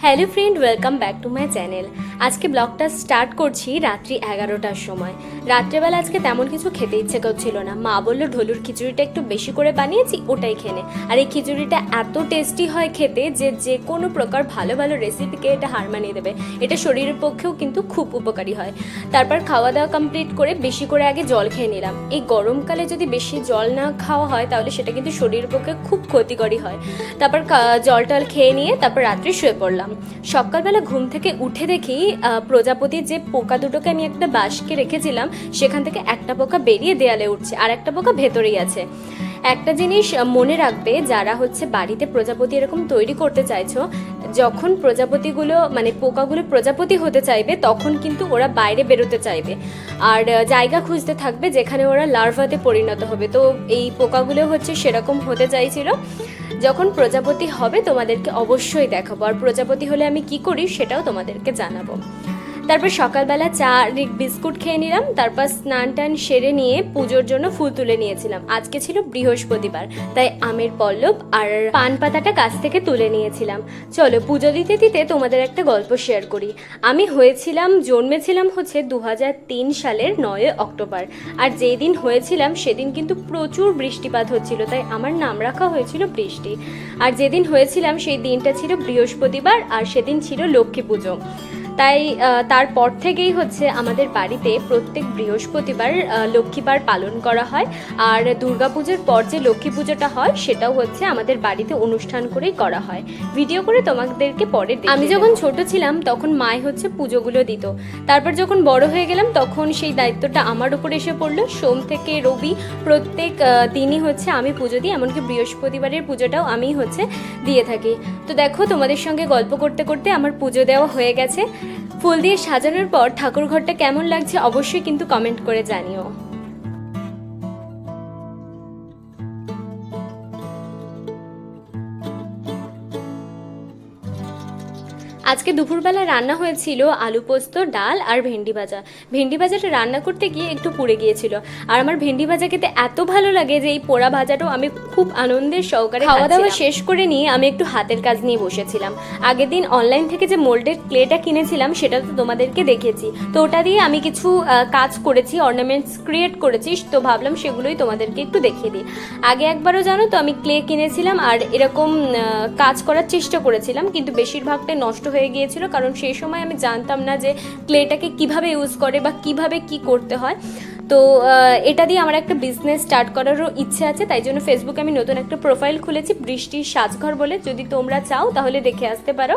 Hello friend, welcome back to my channel. আজকে ব্লগটা start করছি রাত্রি 11টার সময়। রাত্রেবেলা আজকে তেমন কিছু খেতে ইচ্ছে করছিল না। মা বললো ঢোলুর খিচুড়িটা একটু বেশি করে বানিয়েছি, ওটাই খেনে। আর এই খিচুড়িটা এত টেস্টি হয় খেতে যে যে কোনো প্রকার ভালো ভালো রেসিপিকে এটা হার মানিয়ে দেবে। এটা শরীরের পক্ষেও কিন্তু খুব উপকারী হয়। তারপর খাওয়া দাওয়া কমপ্লিট করে বেশি করে আগে জল খেয়ে নিলাম। এই গরমকালে যদি বেশি জল না খাওয়া হয় তাহলে সেটা কিন্তু শরীরের পক্ষে খুব ক্ষতিকরী হয়। তারপর জল টল খেয়ে নিয়ে তারপর রাত্রে শুয়ে পড়লাম। সকালবেলা ঘুম থেকে উঠে দেখি প্রজাপতির যে পোকা দুটোকে আমি একটা বাস্কে রেখেছিলাম সেখান থেকে একটা পোকা বেরিয়ে দেয়ালে উঠছে আর একটা পোকা ভেতরেই আছে। একটা জিনিস মনে রাখবে, যারা বাড়িতে প্রজাপতি এরকম তৈরি করতে চাইছো, যখন প্রজাপতিগুলো পোকাগুলো প্রজাপতি হতে চাইবে তখন কিন্তু ওরা বাইরে বেরোতে চাইবে আর জায়গা খুঁজতে থাকবে যেখানে ওরা লার্ভাতে পরিণত হবে। তো এই পোকাগুলো সেরকম হতে চাইছিল। যখন প্রজাপতি হবে তোমাদেরকে অবশ্যই দেখাবো, আর প্রজাপতি হলে আমি কি করি সেটাও তোমাদেরকে জানাবো। তারপর সকালবেলা চা আর বিস্কুট খেয়ে নিলাম। তারপর স্নান টান সেরে নিয়ে পুজোর জন্য ফুল তুলে নিয়েছিলাম। আজকে ছিল বৃহস্পতিবার, তাই আমের পল্লব আর পান পাতাটা গাছ থেকে তুলে নিয়েছিলাম। চলো পুজো দিতে দিতে তোমাদের একটা গল্প শেয়ার করি। আমি জন্মেছিলাম 2003 সালের 9 অক্টোবর। আর যেই দিন হয়েছিলাম সেদিন কিন্তু প্রচুর বৃষ্টিপাত হচ্ছিল, তাই আমার নাম রাখা হয়েছিল বৃষ্টি। আর যেদিন হয়েছিলাম সেই দিনটা ছিল বৃহস্পতিবার আর সেদিন ছিল লক্ষ্মী পুজো। তাই তারপর থেকেই আমাদের বাড়িতে প্রত্যেক বৃহস্পতিবার লক্ষ্মীবার পালন করা হয়। আর দুর্গাপুজোর পর যে লক্ষ্মী পুজোটা হয় সেটাও আমাদের বাড়িতে অনুষ্ঠান করেই করা হয়। ভিডিও করে তোমাদেরকে পরে আমি যখন ছোট ছিলাম তখন মাই পুজোগুলো দিত। তারপর যখন বড় হয়ে গেলাম তখন সেই দায়িত্বটা আমার উপর এসে পড়লো। সোম থেকে রবি প্রত্যেক দিনই আমি পুজো দিই, এমনকি বৃহস্পতিবারের পুজোটাও আমি দিয়ে থাকি। তো দেখো, তোমাদের সঙ্গে গল্প করতে করতে আমার পুজো দেওয়া হয়ে গেছে। ফুল দিয়ে সাজানোর পর ঠাকুর ঘরটা কেমন লাগছে অবশ্যই কিন্তু কমেন্ট করে জানিও। আজকে দুপুরবেলা রান্না হয়েছিল আলু পোস্ত, ডাল আর ভেন্ডি ভাজা। ভেন্ডি ভাজাটা রান্না করতে গিয়ে একটু পুড়ে গিয়েছিল, আর আমার ভেন্ডি ভাজা খেতে এত ভালো লাগে যে এই পোড়া ভাজাটাও আমি খুব আনন্দের সহকারে খাওয়া দাওয়া শেষ করে নিয়ে আমি একটু হাতের কাজ নিয়ে বসেছিলাম। আগের দিন অনলাইন থেকে যে মোল্ডেড ক্লেটা কিনেছিলাম সেটা তো তোমাদেরকে দেখেছি। তো ওটা দিয়ে আমি কিছু কাজ করেছি, অর্নামেন্টস ক্রিয়েট করেছি। তো ভাবলাম সেগুলোই তোমাদেরকে একটু দেখিয়ে দিই। আগে একবারও জানো তো আমি ক্লে কিনেছিলাম আর এরকম কাজ করার চেষ্টা করেছিলাম, কিন্তু বেশিরভাগটাই নষ্ট হয়ে গিয়েছিল, কারণ সেই সময় আমি জানতাম না যে ক্লেটাকে কিভাবে ইউজ করে বা কিভাবে কি করতে হয়। তো এটা দিয়ে আমার একটা বিজনেস স্টার্ট করারও ইচ্ছে আছে, তাই জন্য ফেসবুকে আমি নতুন একটা প্রোফাইল খুলেছি বৃষ্টির সাজঘর বলে। যদি তোমরা চাও তাহলে দেখে আসতে পারো,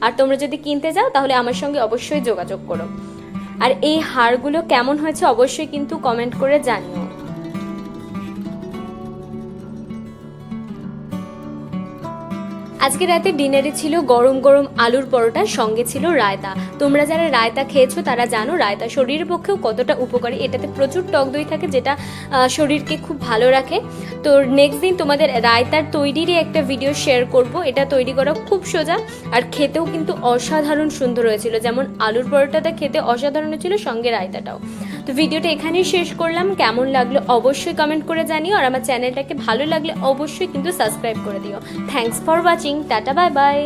আর তোমরা যদি কিনতে চাও তাহলে আমার সঙ্গে অবশ্যই যোগাযোগ করো। আর এই হারগুলো কেমন হয়েছে অবশ্যই কিন্তু কমেন্ট করে জানিও। আজকে রাতে ডিনারে ছিল গরম গরম আলুর পরোটা, সঙ্গে ছিল রায়তা। তোমরা যারা রায়তা খেয়েছো তারা জানো রায়তা শরীরের পক্ষেও কতটা উপকারী। এটাতে প্রচুর টক দই থাকে যেটা শরীরকে খুব ভালো রাখে। তো নেক্সট দিন তোমাদের রায়তার তৈরিরই একটা ভিডিও শেয়ার করব। এটা তৈরি করা খুব সোজা আর খেতেও কিন্তু অসাধারণ সুন্দর হয়েছিল। যেমন আলুর পরোটাটা খেতে অসাধারণ ছিল, সঙ্গে রায়তাটাও। তো ভিডিওটা এখানেই শেষ করলাম। কেমন লাগলো অবশ্যই কমেন্ট করে জানিও, আর আমার চ্যানেলটাকে ভালো লাগলে অবশ্যই কিন্তু সাবস্ক্রাইব করে দিও। Thanks for watching. Tata, bye bye.